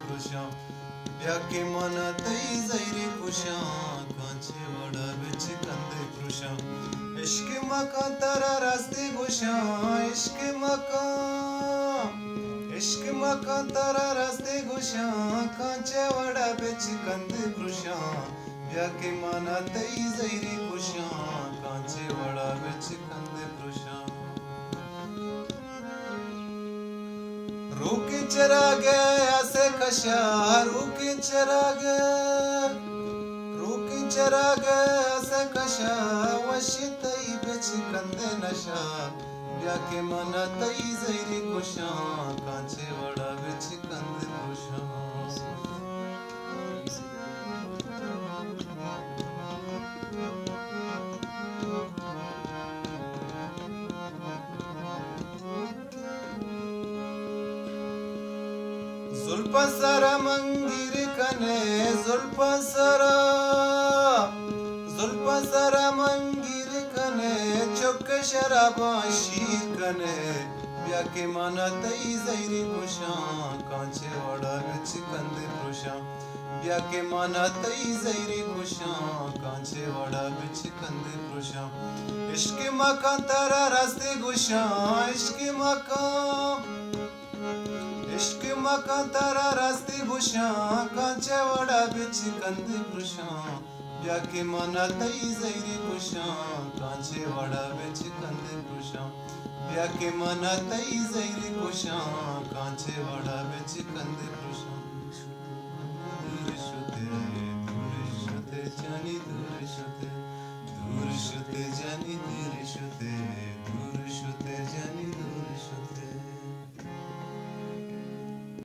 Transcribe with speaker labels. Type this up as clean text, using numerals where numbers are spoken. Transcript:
Speaker 1: कृषा ब्याके मना तई जैरी कुशा कांचे वड़ा बिच कंदे कृषा इश्क मका तारा रास्ते गुशा इश्क मका तारा रास्ते गुशा कांचे वड़ा बिच कंदे कृषा ब्याके मना तई जैरी कुशा कांचे वड़ा बिच कंदे कृषा रूकी चरागे ऐसे कशा रूकी चरागे ऐसे कशा वशी तई बेच कंदे नशा ब्याके मना तई जैरी कुशा कांचे वड़ा बेच कंदे कुशा जुल्फा सारा मंदिर कने जुल्फा सारा मंदिर कने चौक शराबा शीर कने ब्याके माना तई जैरी कुशा कांचे वड़ा बिच कंदे कृषा ब्याके माना तई जैरी कुशा कांचे वड़ा बिच कंदे कृषा इश्क मका तारा रास्ते गुशा इश्क मका तारा रास्ते गुशा कांचे वड़ा बिच कंदे कृषा ब्याके मना तई जैरी कुशा कांचे वड़ा बिच कंदे कृषा ब्याके मना तई जैरी कुशा कांचे वड़ा बिच कंदे कृषा दूर शुते जानी दूर शुते जानी दूर शुते जानी